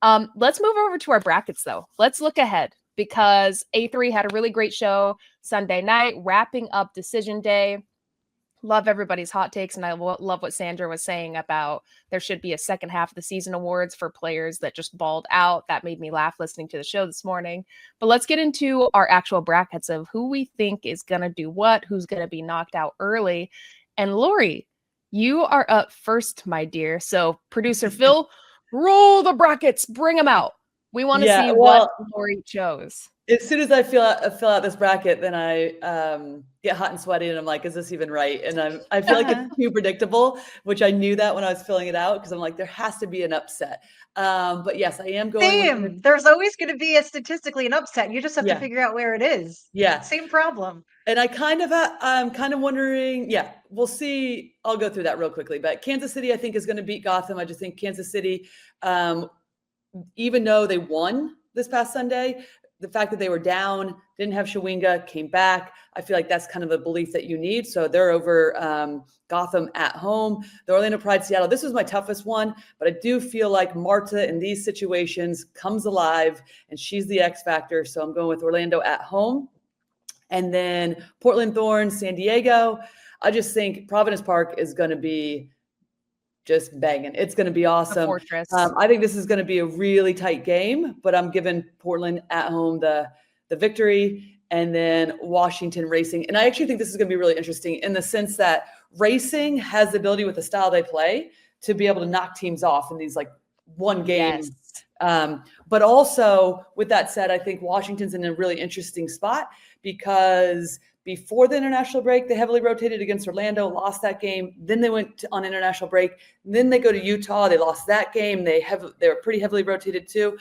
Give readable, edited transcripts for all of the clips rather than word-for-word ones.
Let's move over to our brackets, though. Let's look ahead because A3 had a really great show Sunday night, wrapping up decision day. Love everybody's hot takes, and I love what Sandra was saying about there should be a second half of the season awards for players that just balled out. That made me laugh listening to the show this morning. But let's get into our actual brackets of who we think is going to do what, who's going to be knocked out early. And Lori, you are up first, my dear. So producer Phil, roll the brackets, bring them out. We want to see what Lori chose. As soon as I fill out this bracket, then I get hot and sweaty, and I'm like, "Is this even right?" And I feel like it's too predictable, which I knew that when I was filling it out because I'm like, there has to be an upset. But yes, I am going. Same. There's always going to be statistically an upset. You just have to figure out where it is. Yeah. Same problem. And I'm kind of wondering. Yeah, we'll see. I'll go through that real quickly. But Kansas City, I think, is going to beat Gotham. I just think Kansas City, even though they won this past Sunday, the fact that they were down, didn't have Shawinga, came back, I feel like that's kind of a belief that you need. So they're over Gotham at home. The Orlando Pride, Seattle. This was my toughest one, but I do feel like Marta in these situations comes alive, and she's the X factor. So I'm going with Orlando at home. And then Portland Thorns, San Diego. I just think Providence Park is going to be just banging. It's going to be awesome. I think this is going to be a really tight game, but I'm giving Portland at home the victory, and then Washington Racing. And I actually think this is going to be really interesting in the sense that Racing has the ability with the style they play to be able to knock teams off in these like one game. Yes. But also with that said, I think Washington's in a really interesting spot because before the international break, they heavily rotated against Orlando, lost that game. Then they went on international break. Then they go to Utah. They lost that game. They were pretty heavily rotated too.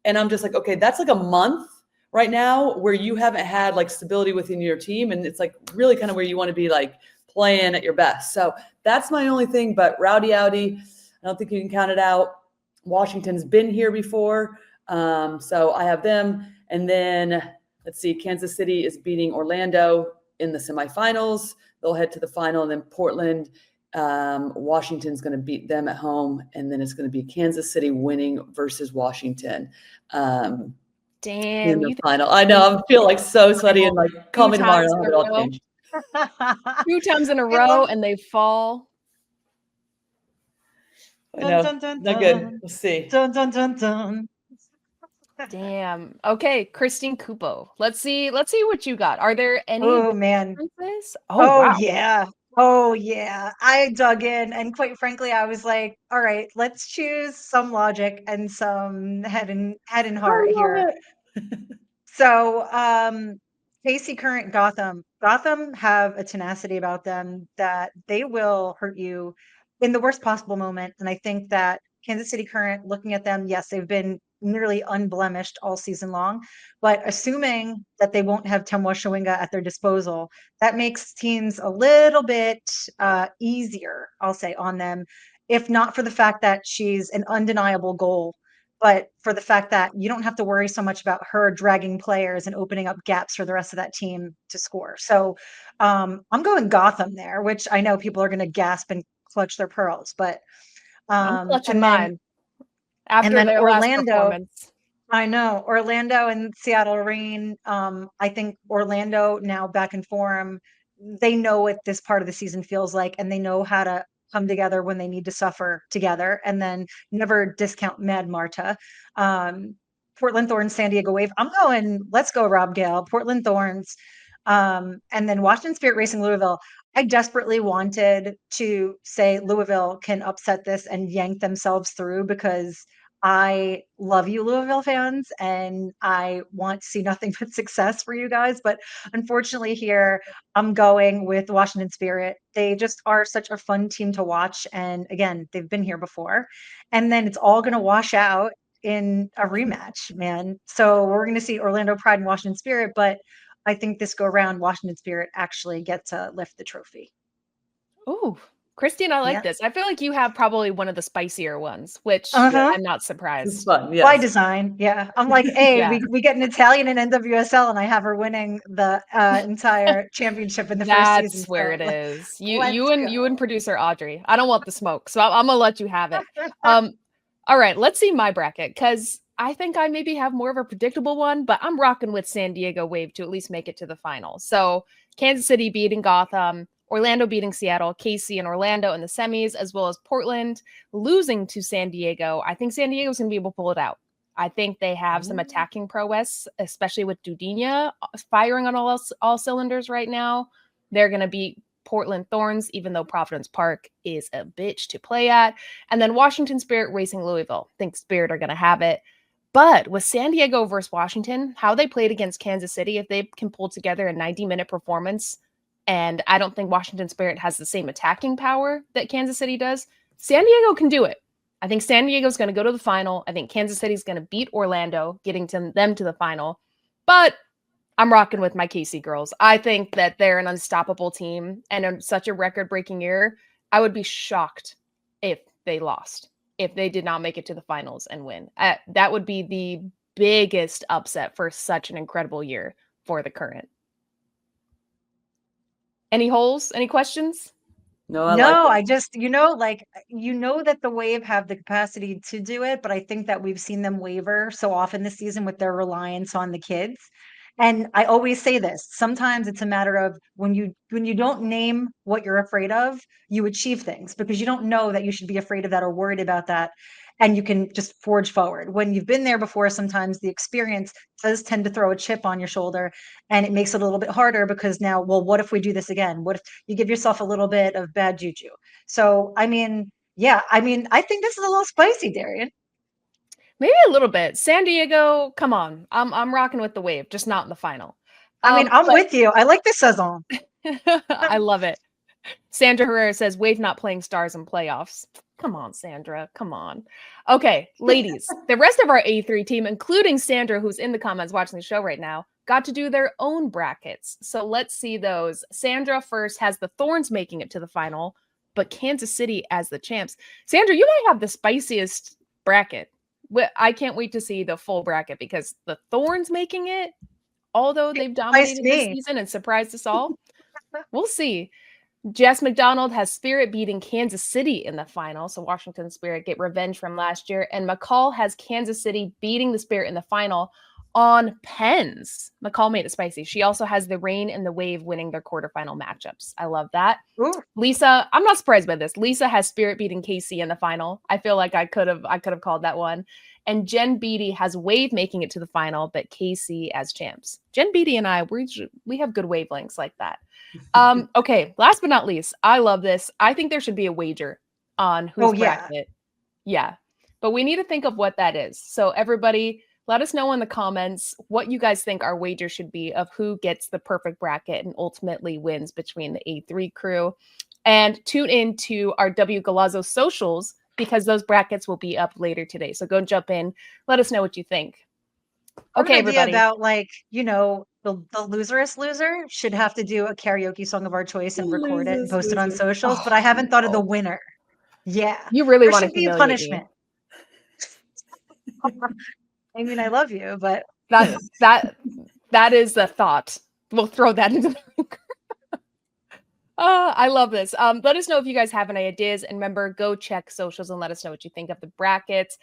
And I'm just like, okay, that's like a month right now where you haven't had like stability within your team. And it's like really kind of where you want to be like playing at your best. So that's my only thing. But Rowdy, I don't think you can count it out. Washington's been here before. So I have them. And then let's see, Kansas City is beating Orlando in the semifinals. They'll head to the final, and then Portland, Washington's going to beat them at home, and then it's going to be Kansas City winning versus Washington. Damn, in the final. I know, I feel like so sweaty, and like call me tomorrow. It all changed. 2 times in a row, and they fall. I know, not good. We'll see. Dun, dun, dun, dun. Damn. Okay, Christine Cupo. Let's see what you got. Are there any differences? Wow. Yeah. I dug in, and quite frankly, I was like, all right, let's choose some logic and some head and heart here. So KC Current Gotham have a tenacity about them that they will hurt you in the worst possible moment. And I think that Kansas City Current, looking at them, yes, they've been nearly unblemished all season long, but assuming that they won't have Temwa Shawinga at their disposal, that makes teams a little bit easier, I'll say, on them, if not for the fact that she's an undeniable goal, but for the fact that you don't have to worry so much about her dragging players and opening up gaps for the rest of that team to score. So I'm going Gotham there, which I know people are going to gasp and clutch their pearls, but I'm clutching mine. After their Orlando, I know Orlando and Seattle Reign. I think Orlando now back in form. They know what this part of the season feels like, and they know how to come together when they need to suffer together. And then never discount Mad Marta. Portland Thorns, San Diego Wave. I'm going. Let's go, Rob Gale. Portland Thorns, and then Washington Spirit Racing Louisville. I desperately wanted to say Louisville can upset this and yank themselves through because I love you, Louisville fans, and I want to see nothing but success for you guys. But unfortunately here, I'm going with Washington Spirit. They just are such a fun team to watch. And again, they've been here before. And then it's all going to wash out in a rematch, man. So we're going to see Orlando Pride and Washington Spirit, but I think this go around, Washington Spirit actually get to lift the trophy. Ooh, Christine, I like this. I feel like you have probably one of the spicier ones, which I'm not surprised. It's fun, yes. By design, yeah. I'm like, hey, we get an Italian in NWSL, and I have her winning the entire championship in the first season. That's where it is. You and producer Audrey. I don't want the smoke, so I'm gonna let you have it. All right, let's see my bracket, because I think I maybe have more of a predictable one, but I'm rocking with San Diego Wave to at least make it to the final. So Kansas City beating Gotham, Orlando beating Seattle, KC and Orlando in the semis, as well as Portland losing to San Diego. I think San Diego's going to be able to pull it out. I think they have some attacking prowess, especially with Dudinha firing on all cylinders right now. They're going to beat Portland Thorns, even though Providence Park is a bitch to play at. And then Washington Spirit racing Louisville. I think Spirit are going to have it. But with San Diego versus Washington, how they played against Kansas City, if they can pull together a 90-minute performance, and I don't think Washington Spirit has the same attacking power that Kansas City does, San Diego can do it. I think San Diego's going to go to the final. I think Kansas City's going to beat Orlando, getting them to the final. But I'm rocking with my KC girls. I think that they're an unstoppable team, and in such a record-breaking year, I would be shocked if they lost, if they did not make it to the finals and win. That would be the biggest upset for such an incredible year for the Current. Any holes? Any questions? No, I just, that the Wave have the capacity to do it, but I think that we've seen them waver so often this season with their reliance on the kids. And I always say this, sometimes it's a matter of when you don't name what you're afraid of, you achieve things because you don't know that you should be afraid of that or worried about that. And you can just forge forward. When you've been there before, sometimes the experience does tend to throw a chip on your shoulder, and it makes it a little bit harder because now, well, what if we do this again? What if you give yourself a little bit of bad juju? So, I think this is a little spicy, Darian. Maybe a little bit. San Diego, come on. I'm rocking with the Wave, just not in the final. I'm with you. I like this saison. I love it. Sandra Herrera says, Wave not playing stars in playoffs. Come on, Sandra. Come on. Okay, ladies, the rest of our A3 team, including Sandra, who's in the comments watching the show right now, got to do their own brackets. So let's see those. Sandra first has the Thorns making it to the final, but Kansas City as the champs. Sandra, you might have the spiciest bracket. I can't wait to see the full bracket because the Thorns making it, although they've dominated this season and surprised us all, we'll see. Jess McDonald has Spirit beating Kansas City in the final, so Washington Spirit get revenge from last year. And McCall has Kansas City beating the Spirit in the final on pens. McCall made it spicy. She also has the Reign and the Wave winning their quarterfinal matchups. I love that. Ooh. Lisa, I'm not surprised by this. Lisa has Spirit beating KC in the final. I feel like I could have called that one. And Jen Beattie has Wave making it to the final, but KC as champs. Jen Beattie and I, we have good wavelengths like that. Okay, last but not least, I love this. I think there should be a wager on who's bracket. Yeah, but we need to think of what that is. So everybody, let us know in the comments what you guys think our wager should be of who gets the perfect bracket and ultimately wins between the A3 crew. And tune in to our W Golazo socials because those brackets will be up later today. So go jump in. Let us know what you think. Okay, everybody. About the loserest loser should have to do a karaoke song of our choice and record it and post it on socials. But I haven't thought of the winner. Yeah, you really want to be a punishment. I mean, I love you, but that is the thought. We'll throw that into the I love this. Let us know if you guys have any ideas, and remember, go check socials and let us know what you think of the brackets.